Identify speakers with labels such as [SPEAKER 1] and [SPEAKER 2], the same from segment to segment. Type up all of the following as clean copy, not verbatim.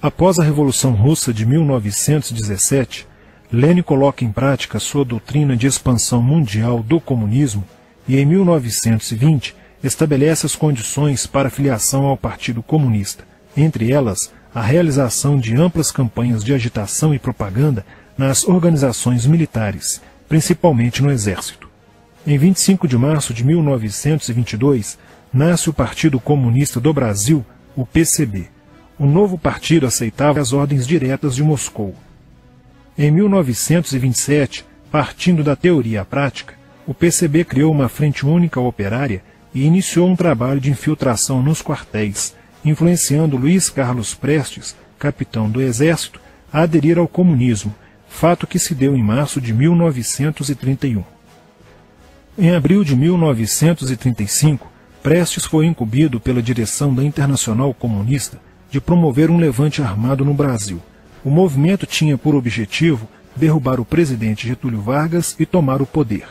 [SPEAKER 1] Após a Revolução Russa de 1917, Lenin coloca em prática sua doutrina de expansão mundial do comunismo e, em 1920, estabelece as condições para a filiação ao Partido Comunista, entre elas a realização de amplas campanhas de agitação e propaganda nas organizações militares, principalmente no Exército. Em 25 de março de 1922, nasce o Partido Comunista do Brasil, o PCB. O novo partido aceitava as ordens diretas de Moscou. Em 1927, partindo da teoria à prática, o PCB criou uma frente única operária e iniciou um trabalho de infiltração nos quartéis, influenciando Luiz Carlos Prestes, capitão do Exército, a aderir ao comunismo, fato que se deu em março de 1931. Em abril de 1935, Prestes foi incumbido pela direção da Internacional Comunista de promover um levante armado no Brasil. O movimento tinha por objetivo derrubar o presidente Getúlio Vargas e tomar o poder.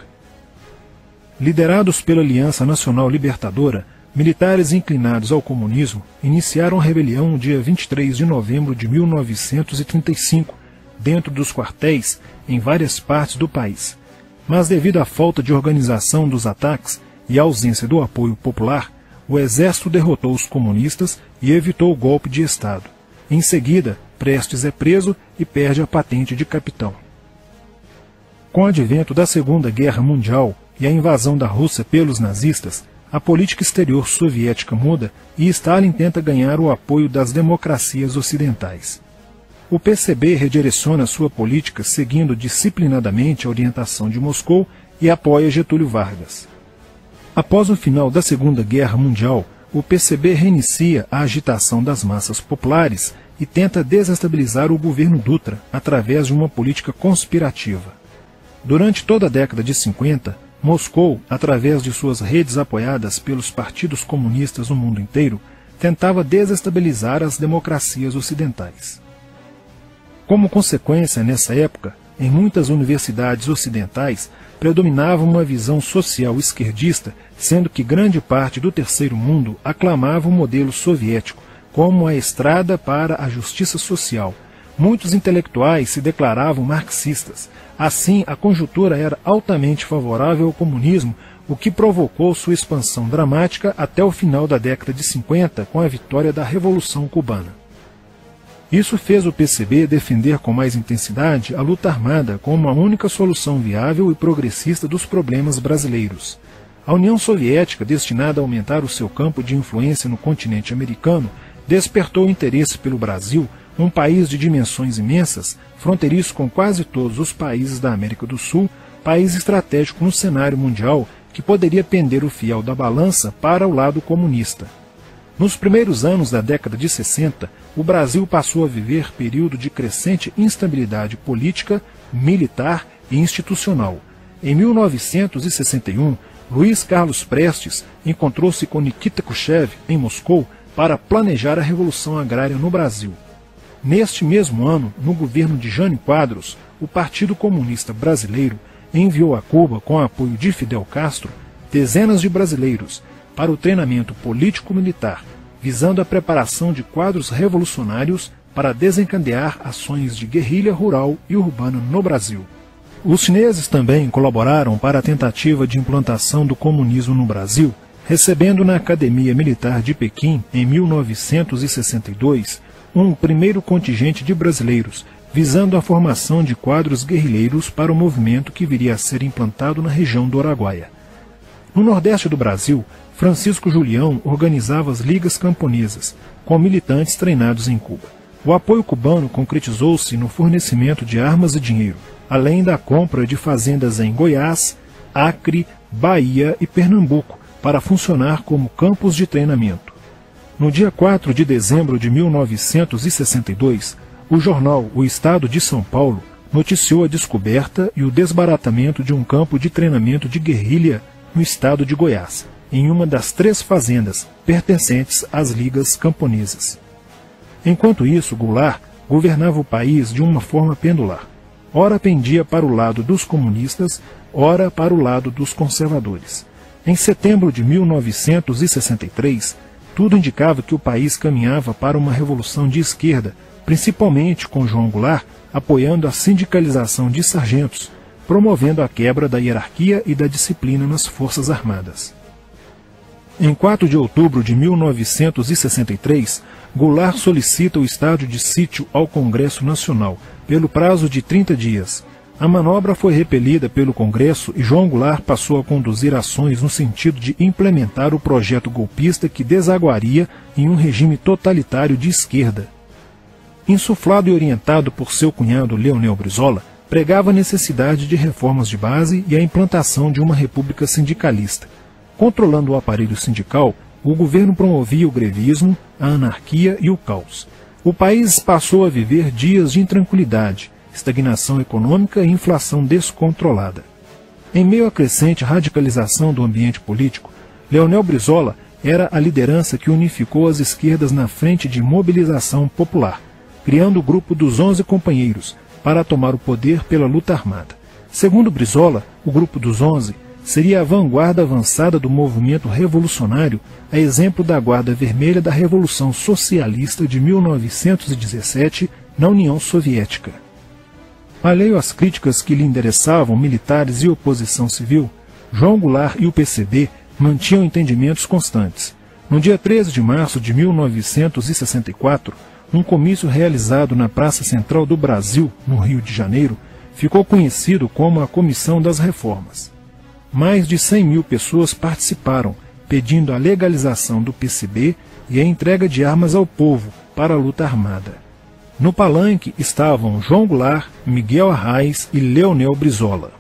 [SPEAKER 1] Liderados pela Aliança Nacional Libertadora, militares inclinados ao comunismo iniciaram a rebelião no dia 23 de novembro de 1935, dentro dos quartéis em várias partes do país. Mas devido à falta de organização dos ataques e à ausência do apoio popular, o exército derrotou os comunistas e evitou o golpe de Estado. Em seguida, Prestes é preso e perde a patente de capitão. Com o advento da Segunda Guerra Mundial e a invasão da Rússia pelos nazistas, a política exterior soviética muda e Stalin tenta ganhar o apoio das democracias ocidentais. O PCB redireciona sua política seguindo disciplinadamente a orientação de Moscou e apoia Getúlio Vargas. Após o final da Segunda Guerra Mundial, o PCB reinicia a agitação das massas populares e tenta desestabilizar o governo Dutra através de uma política conspirativa. Durante toda a década de 50, Moscou, através de suas redes apoiadas pelos partidos comunistas no mundo inteiro, tentava desestabilizar as democracias ocidentais. Como consequência, nessa época, em muitas universidades ocidentais, predominava uma visão social esquerdista, sendo que grande parte do terceiro mundo aclamava o modelo soviético como a estrada para a justiça social. Muitos intelectuais se declaravam marxistas. Assim, a conjuntura era altamente favorável ao comunismo, o que provocou sua expansão dramática até o final da década de 50, com a vitória da Revolução Cubana. Isso fez o PCB defender com mais intensidade a luta armada como a única solução viável e progressista dos problemas brasileiros. A União Soviética, destinada a aumentar o seu campo de influência no continente americano, despertou interesse pelo Brasil, um país de dimensões imensas, fronteiriço com quase todos os países da América do Sul, país estratégico no cenário mundial que poderia pender o fiel da balança para o lado comunista. Nos primeiros anos da década de 60, o Brasil passou a viver período de crescente instabilidade política, militar e institucional. Em 1961, Luiz Carlos Prestes encontrou-se com Nikita Khrushchev em Moscou para planejar a Revolução Agrária no Brasil. Neste mesmo ano, no governo de Jânio Quadros, o Partido Comunista Brasileiro enviou a Cuba, com o apoio de Fidel Castro, dezenas de brasileiros para o treinamento político-militar, visando a preparação de quadros revolucionários para desencadear ações de guerrilha rural e urbana no Brasil. Os chineses também colaboraram para a tentativa de implantação do comunismo no Brasil, recebendo na Academia Militar de Pequim, em 1962, um primeiro contingente de brasileiros, visando a formação de quadros guerrilheiros para o movimento que viria a ser implantado na região do Araguaia. No nordeste do Brasil, Francisco Julião organizava as ligas camponesas, com militantes treinados em Cuba. O apoio cubano concretizou-se no fornecimento de armas e dinheiro, além da compra de fazendas em Goiás, Acre, Bahia e Pernambuco, para funcionar como campos de treinamento. No dia 4 de dezembro de 1962, o jornal O Estado de São Paulo noticiou a descoberta e o desbaratamento de um campo de treinamento de guerrilha no estado de Goiás, em uma das 3 fazendas pertencentes às ligas camponesas. Enquanto isso, Goulart governava o país de uma forma pendular. Ora pendia para o lado dos comunistas, ora para o lado dos conservadores. Em setembro de 1963, tudo indicava que o país caminhava para uma revolução de esquerda, principalmente com João Goulart apoiando a sindicalização de sargentos, promovendo a quebra da hierarquia e da disciplina nas Forças Armadas. Em 4 de outubro de 1963, Goulart solicita o estado de sítio ao Congresso Nacional, pelo prazo de 30 dias. A manobra foi repelida pelo Congresso e João Goulart passou a conduzir ações no sentido de implementar o projeto golpista que desaguaria em um regime totalitário de esquerda. Insuflado e orientado por seu cunhado Leonel Brizola, pregava a necessidade de reformas de base e a implantação de uma república sindicalista. Controlando o aparelho sindical, o governo promovia o grevismo, a anarquia e o caos. O país passou a viver dias de intranquilidade, estagnação econômica e inflação descontrolada. Em meio à crescente radicalização do ambiente político, Leonel Brizola era a liderança que unificou as esquerdas na frente de mobilização popular, criando o grupo dos 11 companheiros para tomar o poder pela luta armada. Segundo Brizola, o grupo dos 11 seria a vanguarda avançada do movimento revolucionário, a exemplo da Guarda Vermelha da Revolução Socialista de 1917 na União Soviética. Alheio às críticas que lhe endereçavam militares e oposição civil, João Goulart e o PCB mantinham entendimentos constantes. No dia 13 de março de 1964, um comício realizado na Praça Central do Brasil, no Rio de Janeiro, ficou conhecido como a Comissão das Reformas. Mais de 100 mil pessoas participaram, pedindo a legalização do PCB e a entrega de armas ao povo para a luta armada. No palanque estavam João Goulart, Miguel Arraes e Leonel Brizola.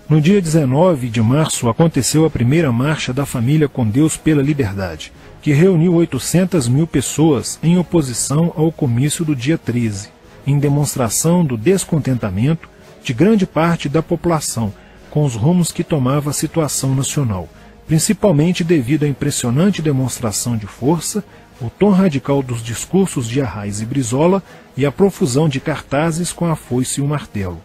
[SPEAKER 1] No dia 19 de março aconteceu a primeira Marcha da Família com Deus pela Liberdade, que reuniu 800 mil pessoas em oposição ao comício do dia 13, em demonstração do descontentamento de grande parte da população com os rumos que tomava a situação nacional, principalmente devido à impressionante demonstração de força, o tom radical dos discursos de Arraes e Brizola e a profusão de cartazes com a foice e o martelo.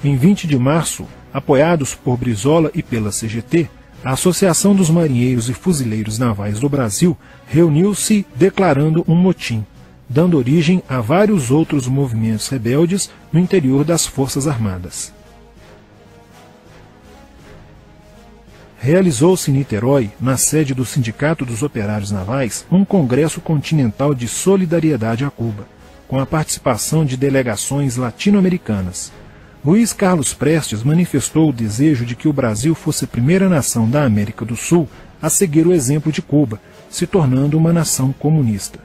[SPEAKER 1] Em 20 de março, apoiados por Brizola e pela CGT, a Associação dos Marinheiros e Fuzileiros Navais do Brasil reuniu-se declarando um motim, dando origem a vários outros movimentos rebeldes no interior das Forças Armadas. Realizou-se em Niterói, na sede do Sindicato dos Operários Navais, um congresso continental de solidariedade a Cuba, com a participação de delegações latino-americanas. Luiz Carlos Prestes manifestou o desejo de que o Brasil fosse a primeira nação da América do Sul a seguir o exemplo de Cuba, se tornando uma nação comunista.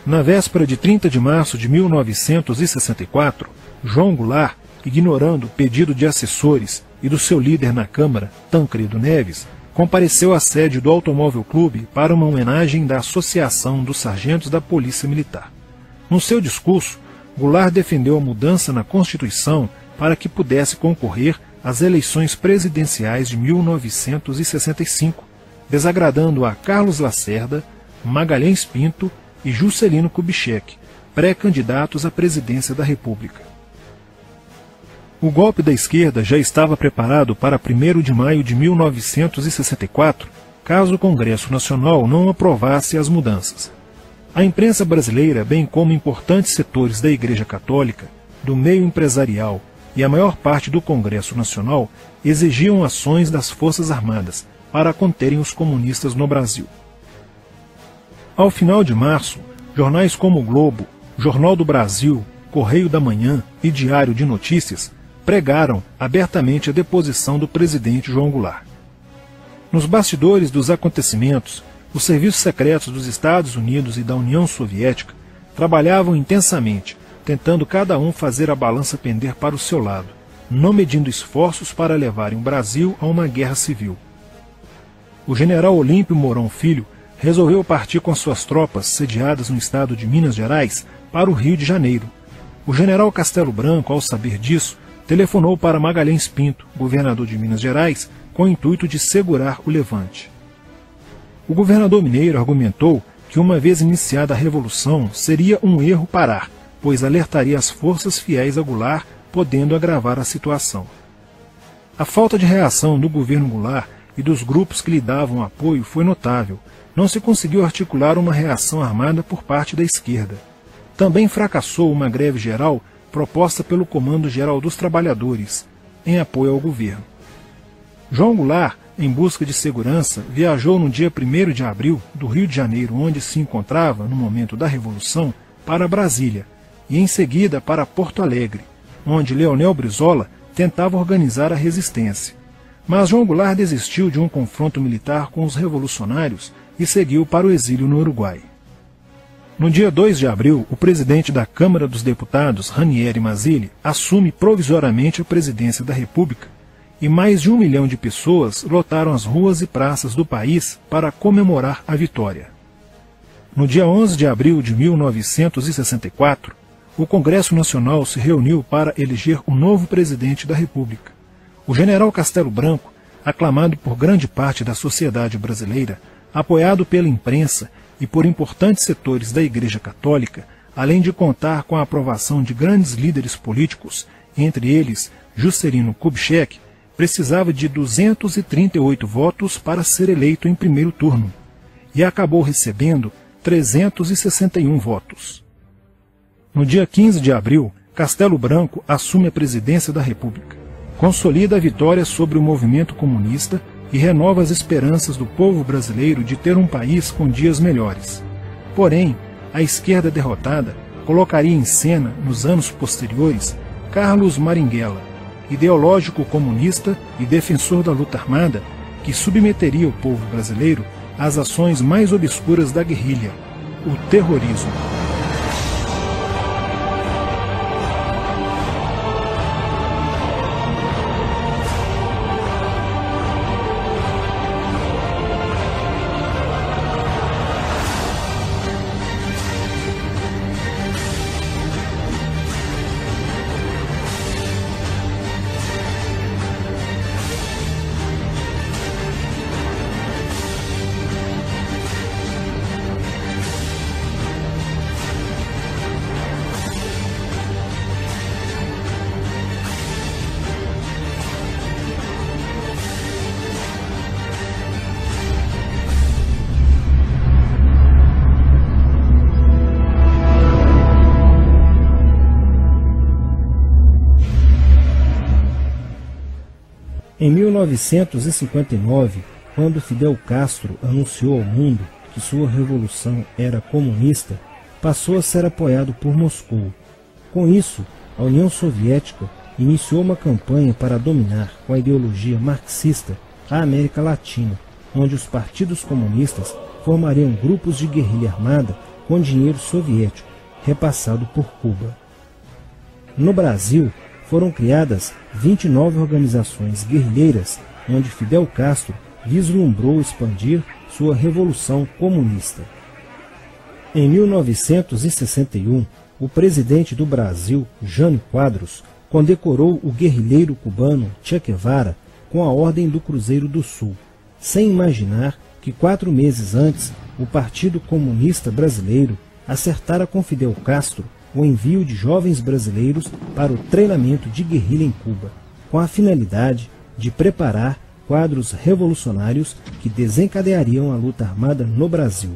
[SPEAKER 1] Na véspera de 30 de março de 1964, João Goulart, ignorando o pedido de assessores e do seu líder na Câmara, Tancredo Neves, compareceu à sede do Automóvel Clube para uma homenagem da Associação dos Sargentos da Polícia Militar. No seu discurso, Goulart defendeu a mudança na Constituição para que pudesse concorrer às eleições presidenciais de 1965, desagradando a Carlos Lacerda, Magalhães Pinto e Juscelino Kubitschek, pré-candidatos à presidência da República. O golpe da esquerda já estava preparado para 1º de maio de 1964, caso o Congresso Nacional não aprovasse as mudanças. A imprensa brasileira, bem como importantes setores da Igreja Católica, do meio empresarial e a maior parte do Congresso Nacional, exigiam ações das Forças Armadas para conterem os comunistas no Brasil. Ao final de março, jornais como o Globo, Jornal do Brasil, Correio da Manhã e Diário de Notícias pregaram abertamente a deposição do presidente João Goulart. Nos bastidores dos acontecimentos, os serviços secretos dos Estados Unidos e da União Soviética trabalhavam intensamente, tentando cada um fazer a balança pender para o seu lado, não medindo esforços para levarem o Brasil a uma guerra civil. O general Olímpio Mourão Filho resolveu partir com suas tropas sediadas no estado de Minas Gerais para o Rio de Janeiro. O general Castelo Branco, ao saber disso, telefonou para Magalhães Pinto, governador de Minas Gerais, com o intuito de segurar o levante. O governador mineiro argumentou que, uma vez iniciada a revolução, seria um erro parar, pois alertaria as forças fiéis a Goulart, podendo agravar a situação. A falta de reação do governo Goulart e dos grupos que lhe davam apoio foi notável. Não se conseguiu articular uma reação armada por parte da esquerda. Também fracassou uma greve geral proposta pelo Comando Geral dos Trabalhadores, em apoio ao governo. João Goulart, em busca de segurança, viajou no dia 1º de abril do Rio de Janeiro, onde se encontrava no momento da Revolução, para Brasília, e em seguida para Porto Alegre, onde Leonel Brizola tentava organizar a resistência. Mas João Goulart desistiu de um confronto militar com os revolucionários e seguiu para o exílio no Uruguai. No dia 2 de abril, o presidente da Câmara dos Deputados, Ranieri Mazzilli, assume provisoriamente a presidência da República e mais de 1 milhão de pessoas lotaram as ruas e praças do país para comemorar a vitória. No dia 11 de abril de 1964, o Congresso Nacional se reuniu para eleger o novo presidente da República. O general Castelo Branco, aclamado por grande parte da sociedade brasileira, apoiado pela imprensa e por importantes setores da Igreja Católica, além de contar com a aprovação de grandes líderes políticos, entre eles Juscelino Kubitschek, precisava de 238 votos para ser eleito em primeiro turno, e acabou recebendo 361 votos. No dia 15 de abril, Castelo Branco assume a presidência da República, consolida a vitória sobre o movimento comunista e renova as esperanças do povo brasileiro de ter um país com dias melhores. Porém, a esquerda derrotada colocaria em cena, nos anos posteriores, Carlos Marighella, ideológico comunista e defensor da luta armada, que submeteria o povo brasileiro às ações mais obscuras da guerrilha, o terrorismo. Em 1959, quando Fidel Castro anunciou ao mundo que sua revolução era comunista, passou a ser apoiado por Moscou. Com isso, a União Soviética iniciou uma campanha para dominar com a ideologia marxista a América Latina, onde os partidos comunistas formariam grupos de guerrilha armada com dinheiro soviético, repassado por Cuba. No Brasil, foram criadas 29 organizações guerrilheiras, onde Fidel Castro vislumbrou expandir sua revolução comunista. Em 1961, o presidente do Brasil, Jânio Quadros, condecorou o guerrilheiro cubano Che Guevara com a Ordem do Cruzeiro do Sul, sem imaginar que 4 meses antes o Partido Comunista Brasileiro acertara com Fidel Castro o envio de jovens brasileiros para o treinamento de guerrilha em Cuba, com a finalidade de preparar quadros revolucionários que desencadeariam a luta armada no Brasil.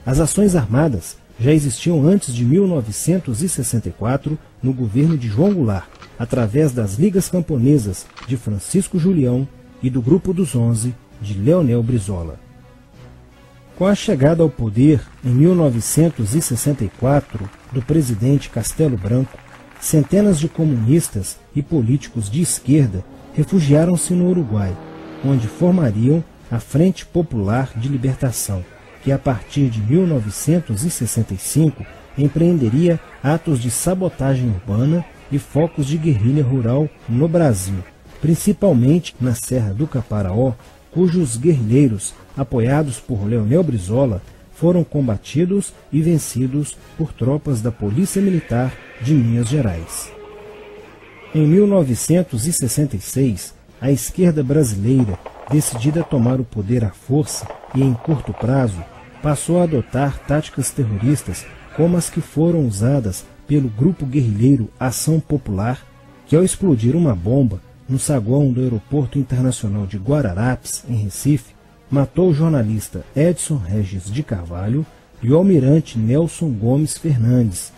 [SPEAKER 1] As ações armadas já existiam antes de 1964 no governo de João Goulart, através das Ligas Camponesas de Francisco Julião e do Grupo dos 11 de Leonel Brizola. Com a chegada ao poder, em 1964, do presidente Castelo Branco, centenas de comunistas e políticos de esquerda refugiaram-se no Uruguai, onde formariam a Frente Popular de Libertação, que a partir de 1965 empreenderia atos de sabotagem urbana e focos de guerrilha rural no Brasil, principalmente na Serra do Caparaó, cujos guerrilheiros, apoiados por Leonel Brizola, foram combatidos e vencidos por tropas da Polícia Militar de Minas Gerais. Em 1966, a esquerda brasileira, decidida a tomar o poder à força e em curto prazo, passou a adotar táticas terroristas como as que foram usadas pelo grupo guerrilheiro Ação Popular, que ao explodir uma bomba no saguão do Aeroporto Internacional de Guararapes, em Recife, matou o jornalista Edson Regis de Carvalho e o almirante Nelson Gomes Fernandes,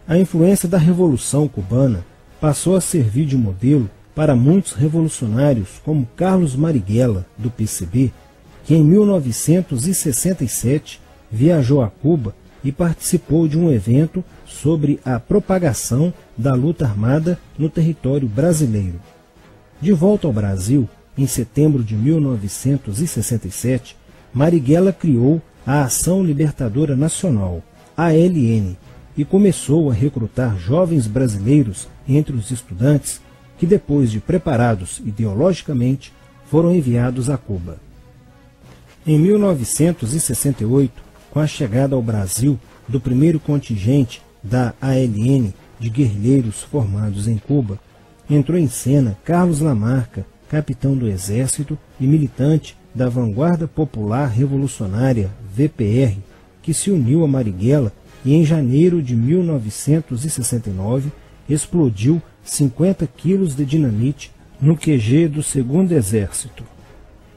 [SPEAKER 2] A influência da Revolução Cubana passou a servir de modelo para muitos revolucionários como Carlos Marighella, do PCB, que em 1967 viajou a Cuba e participou de um evento sobre a propagação da luta armada no território brasileiro. De volta ao Brasil, em setembro de 1967, Marighella criou a Ação Libertadora Nacional, ALN, e começou a recrutar jovens brasileiros entre os estudantes que, depois de preparados ideologicamente, foram enviados a Cuba. Em 1968, com a chegada ao Brasil do primeiro contingente da ALN de guerrilheiros formados em Cuba, entrou em cena Carlos Lamarca, capitão do Exército e militante da Vanguarda Popular Revolucionária, VPR, que se uniu a Marighella e em janeiro de 1969 explodiu 50 quilos de dinamite no QG do 2º Exército,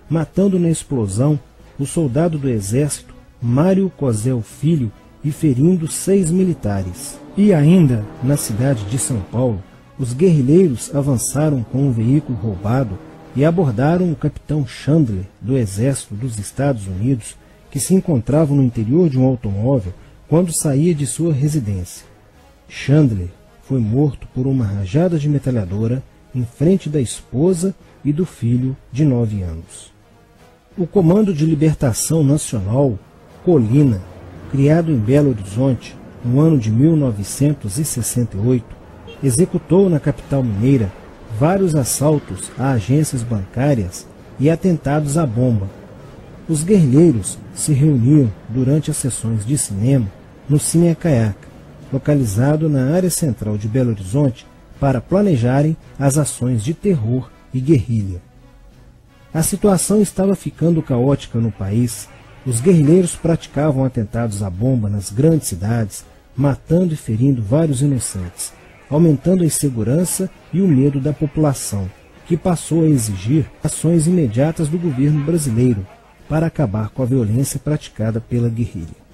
[SPEAKER 2] matando na explosão o soldado do Exército Mário Cosel Filho e ferindo 6 militares. E ainda, na cidade de São Paulo, os guerrilheiros avançaram com um veículo roubado e abordaram o capitão Chandler, do Exército dos Estados Unidos, que se encontrava no interior de um automóvel quando saía de sua residência. Chandler foi morto por uma rajada de metralhadora em frente da esposa e do filho de 9 anos. O Comando de Libertação Nacional, Colina, criado em Belo Horizonte no ano de 1968, executou na capital mineira vários assaltos a agências bancárias e atentados à bomba. Os guerrilheiros se reuniam durante as sessões de cinema no Cine Caiaca, localizado na área central de Belo Horizonte, para planejarem as ações de terror e guerrilha. A situação estava ficando caótica no país. Os guerrilheiros praticavam atentados à bomba nas grandes cidades, matando e ferindo vários inocentes, aumentando a insegurança e o medo da população, que passou a exigir ações imediatas do governo brasileiro para acabar com a violência praticada pela guerrilha.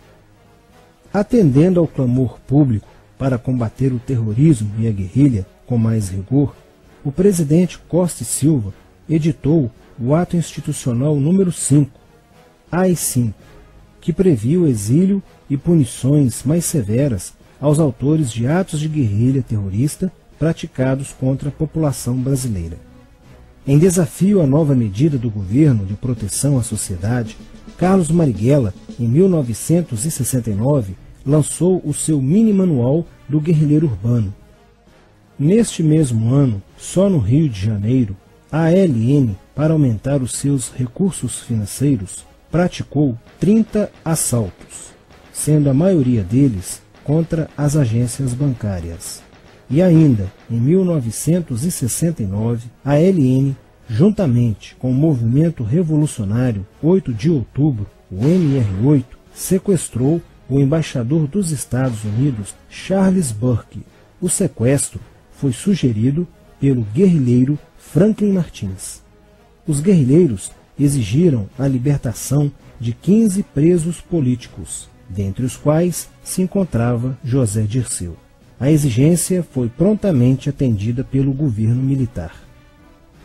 [SPEAKER 2] Atendendo ao clamor público para combater o terrorismo e a guerrilha com mais rigor, o presidente Costa e Silva editou o Ato Institucional número 5, AI-5, que previa o exílio e punições mais severas aos autores de atos de guerrilha terrorista praticados contra a população brasileira. Em desafio à nova medida do governo de proteção à sociedade, Carlos Marighella, em 1969, lançou o seu mini-manual do guerrilheiro urbano. Neste mesmo ano, só no Rio de Janeiro, a ALN, para aumentar os seus recursos financeiros, praticou 30 assaltos, sendo a maioria deles contra as agências bancárias. E ainda, em 1969, a ALN, juntamente com o movimento revolucionário 8 de outubro, o MR8, sequestrou o embaixador dos Estados Unidos, Charles Burke. O sequestro foi sugerido pelo guerrilheiro Franklin Martins. Os guerrilheiros exigiram a libertação de 15 presos políticos, dentre os quais se encontrava José Dirceu. A exigência foi prontamente atendida pelo governo militar.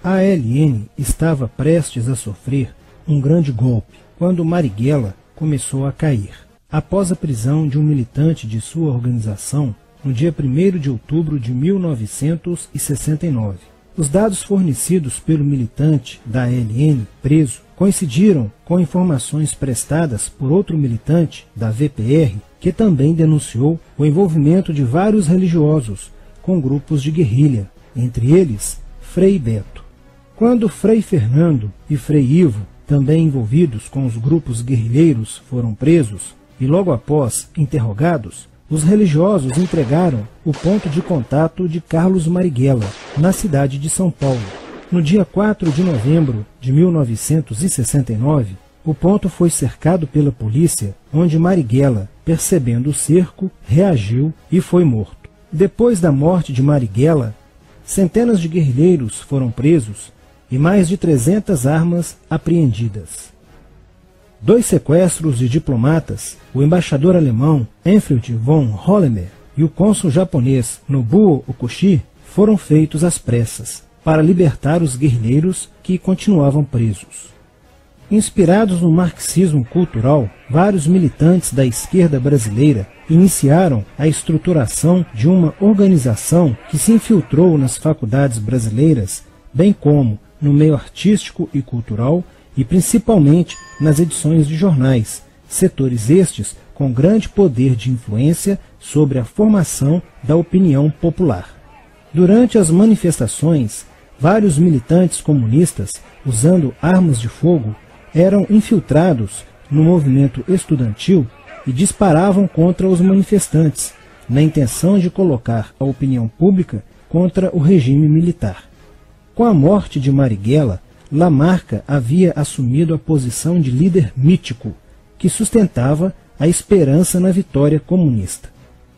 [SPEAKER 2] A ALN estava prestes a sofrer um grande golpe quando Marighella começou a cair. Após a prisão de um militante de sua organização, no dia 1º de outubro de 1969. Os dados fornecidos pelo militante da ALN preso coincidiram com informações prestadas por outro militante da VPR, que também denunciou o envolvimento de vários religiosos com grupos de guerrilha, entre eles Frei Beto. Quando Frei Fernando e Frei Ivo, também envolvidos com os grupos guerrilheiros, foram presos e logo após interrogados, os religiosos entregaram o ponto de contato de Carlos Marighella, na cidade de São Paulo. No dia 4 de novembro de 1969, o ponto foi cercado pela polícia, onde Marighella, percebendo o cerco, reagiu e foi morto. Depois da morte de Marighella, centenas de guerrilheiros foram presos e mais de 300 armas apreendidas. 2 sequestros de diplomatas, o embaixador alemão Enfried von Hollemer e o cônsul japonês Nobuo Okushi foram feitos às pressas para libertar os guerrilheiros que continuavam presos. Inspirados no marxismo cultural, vários militantes da esquerda brasileira iniciaram a estruturação de uma organização que se infiltrou nas faculdades brasileiras, bem como no meio artístico e cultural e principalmente nas edições de jornais, setores estes com grande poder de influência sobre a formação da opinião popular. Durante as manifestações, vários militantes comunistas, usando armas de fogo, eram infiltrados no movimento estudantil e disparavam contra os manifestantes, na intenção de colocar a opinião pública contra o regime militar. Com a morte de Marighella, Lamarca havia assumido a posição de líder mítico, que sustentava a esperança na vitória comunista.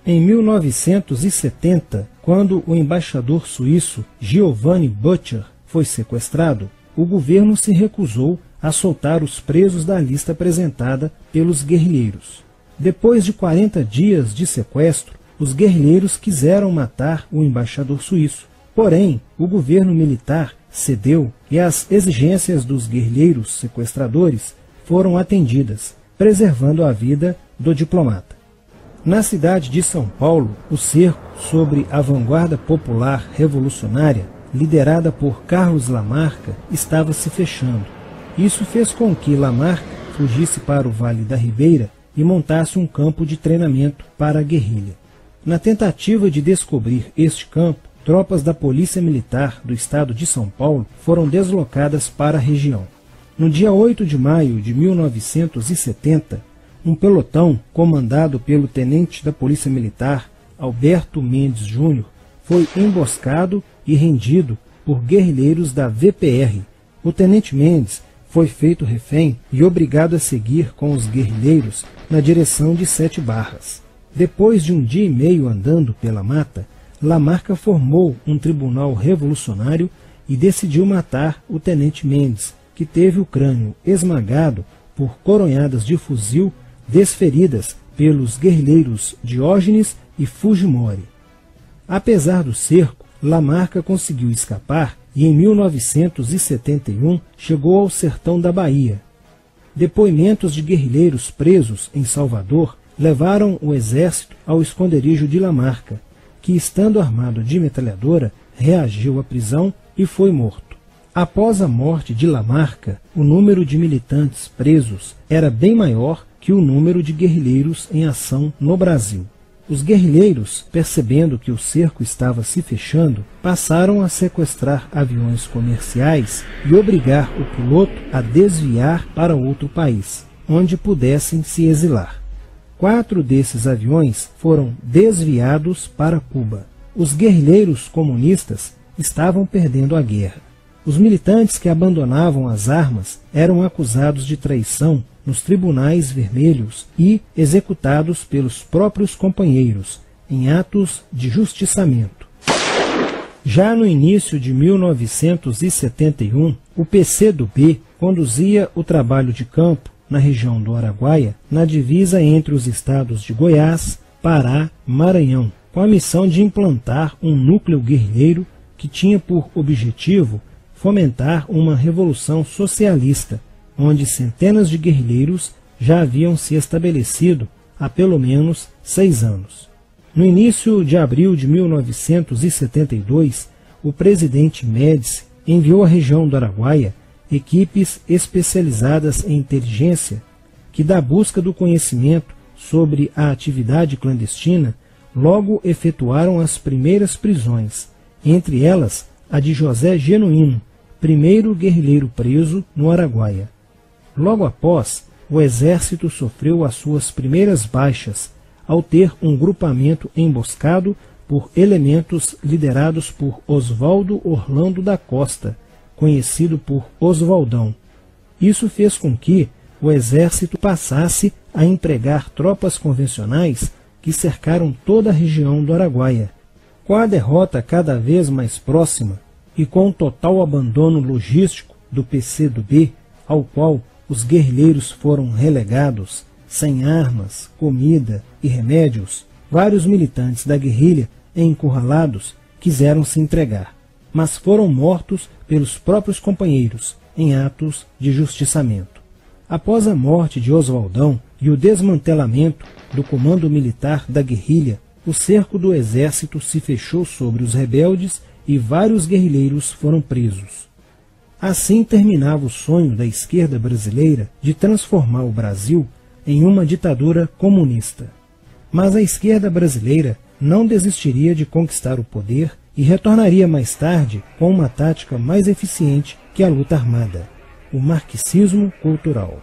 [SPEAKER 2] Em 1970, quando o embaixador suíço Giovanni Butcher foi sequestrado, o governo se recusou a soltar os presos da lista apresentada pelos guerrilheiros. Depois de 40 dias de sequestro, os guerrilheiros quiseram matar o embaixador suíço. Porém, o governo militar cedeu e as exigências dos guerrilheiros sequestradores foram atendidas, preservando a vida do diplomata. Na cidade de São Paulo, o cerco sobre a vanguarda popular revolucionária, liderada por Carlos Lamarca, estava se fechando. Isso fez com que Lamarca fugisse para o Vale da Ribeira e montasse um campo de treinamento para a guerrilha. Na tentativa de descobrir este campo, tropas da Polícia Militar do estado de São Paulo foram deslocadas para a região. No dia 8 de maio de 1970, um pelotão comandado pelo tenente da Polícia Militar, Alberto Mendes Júnior, foi emboscado e rendido por guerrilheiros da VPR. O tenente Mendes foi feito refém e obrigado a seguir com os guerrilheiros na direção de Sete Barras. Depois de um dia e meio andando pela mata, Lamarca formou um tribunal revolucionário e decidiu matar o tenente Mendes, que teve o crânio esmagado por coronhadas de fuzil desferidas pelos guerrilheiros Diógenes e Fujimori. Apesar do cerco, Lamarca conseguiu escapar e em 1971 chegou ao sertão da Bahia. Depoimentos de guerrilheiros presos em Salvador levaram o exército ao esconderijo de Lamarca, que, estando armado de metralhadora, reagiu à prisão e foi morto. Após a morte de Lamarca, o número de militantes presos era bem maior que o número de guerrilheiros em ação no Brasil. Os guerrilheiros, percebendo que o cerco estava se fechando, passaram a sequestrar aviões comerciais e obrigar o piloto a desviar para outro país, onde pudessem se exilar. 4 desses aviões foram desviados para Cuba. Os guerrilheiros comunistas estavam perdendo a guerra. Os militantes que abandonavam as armas eram acusados de traição nos tribunais vermelhos e executados pelos próprios companheiros, em atos de justiçamento. Já no início de 1971, o PCdoB conduzia o trabalho de campo na região do Araguaia, na divisa entre os estados de Goiás, Pará e Maranhão, com a missão de implantar um núcleo guerrilheiro que tinha por objetivo fomentar uma revolução socialista, onde centenas de guerrilheiros já haviam se estabelecido há pelo menos 6 anos. No início de abril de 1972, o presidente Médici enviou à região do Araguaia equipes especializadas em inteligência que, da busca do conhecimento sobre a atividade clandestina, logo efetuaram as primeiras prisões, entre elas a de José Genuíno, primeiro guerrilheiro preso no Araguaia. Logo após, o exército sofreu as suas primeiras baixas, ao ter um grupamento emboscado por elementos liderados por Oswaldo Orlando da Costa, conhecido por Oswaldão. Isso fez com que o exército passasse a empregar tropas convencionais que cercaram toda a região do Araguaia. Com a derrota cada vez mais próxima e com o total abandono logístico do PCdoB, ao qual os guerrilheiros foram relegados, sem armas, comida e remédios, vários militantes da guerrilha encurralados quiseram se entregar, mas foram mortos pelos próprios companheiros em atos de justiçamento. Após a morte de Oswaldão e o desmantelamento do comando militar da guerrilha, o cerco do exército se fechou sobre os rebeldes e vários guerrilheiros foram presos. Assim terminava o sonho da esquerda brasileira de transformar o Brasil em uma ditadura comunista. Mas a esquerda brasileira não desistiria de conquistar o poder e retornaria mais tarde com uma tática mais eficiente que a luta armada: o marxismo cultural.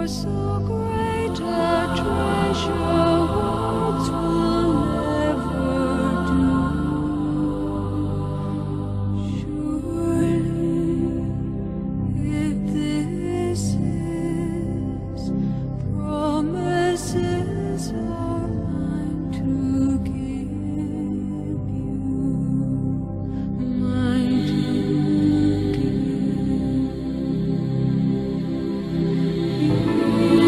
[SPEAKER 3] so great a treasure words will never do. Surely, if this is promises are mine to give you, mine to give.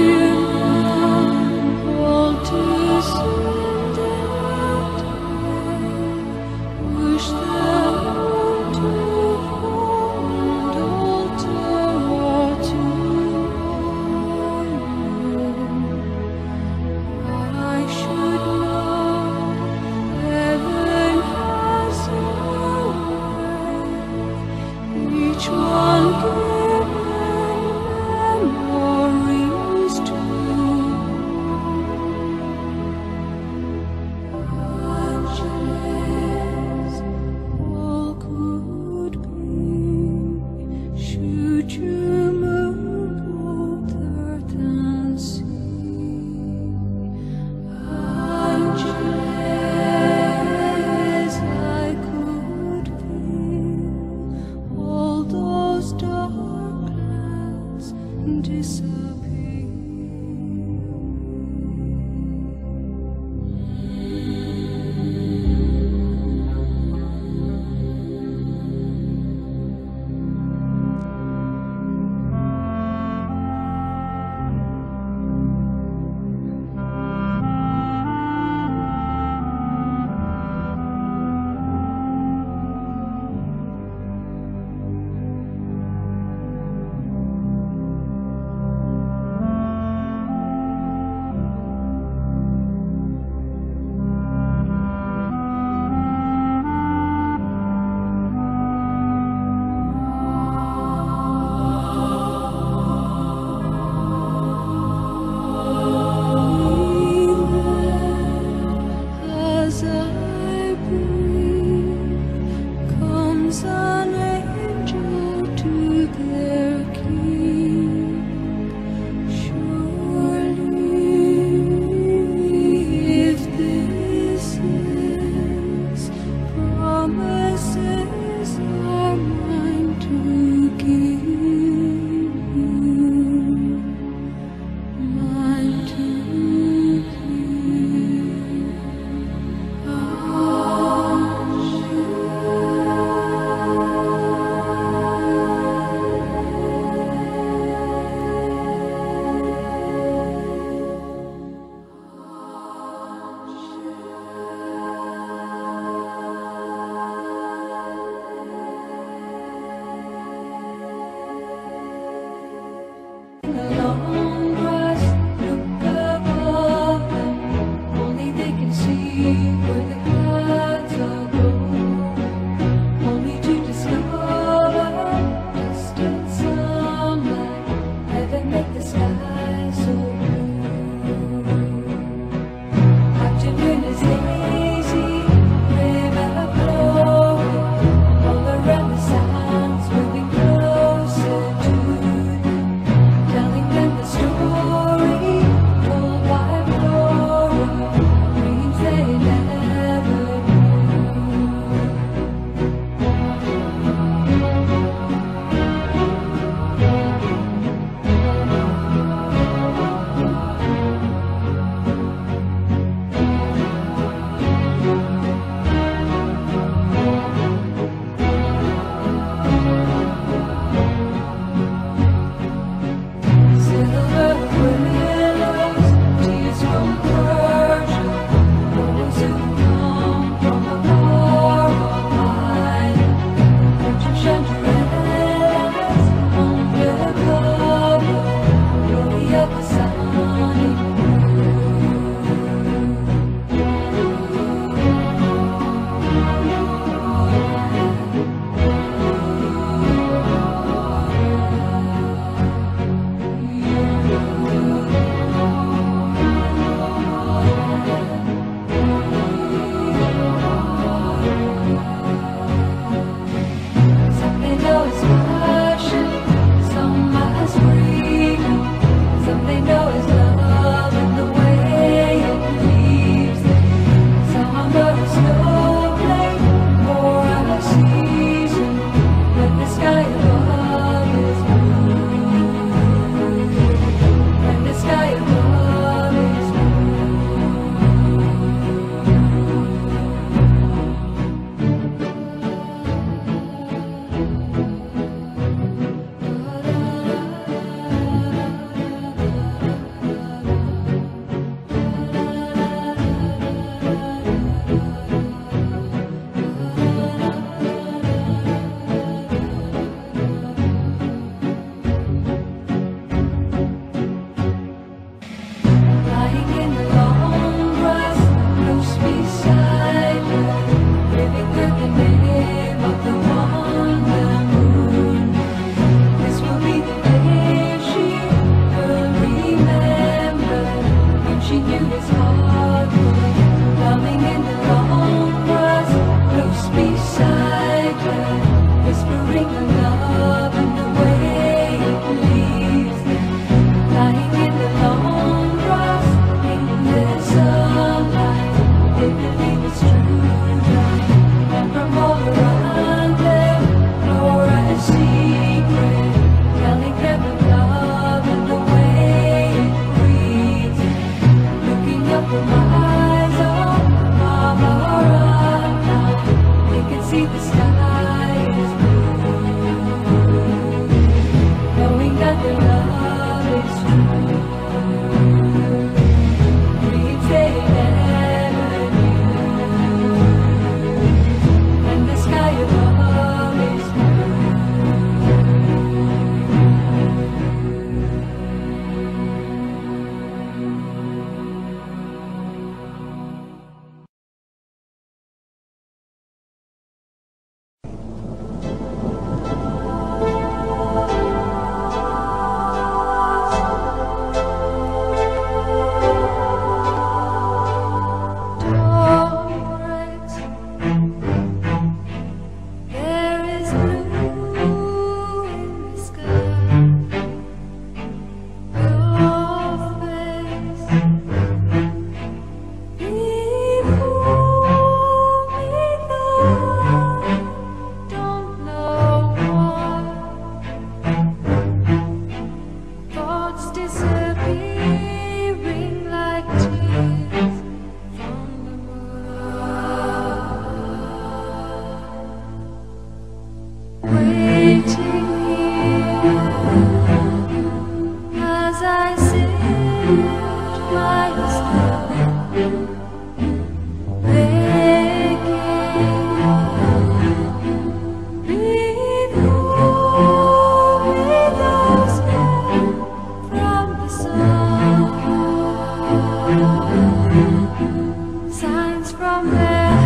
[SPEAKER 3] Signs from the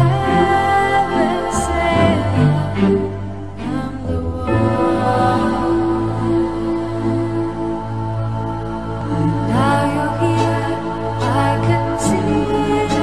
[SPEAKER 3] heavens say I'm the one. Now you're here, I can see it.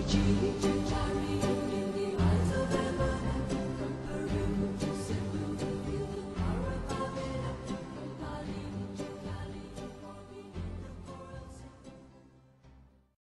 [SPEAKER 3] de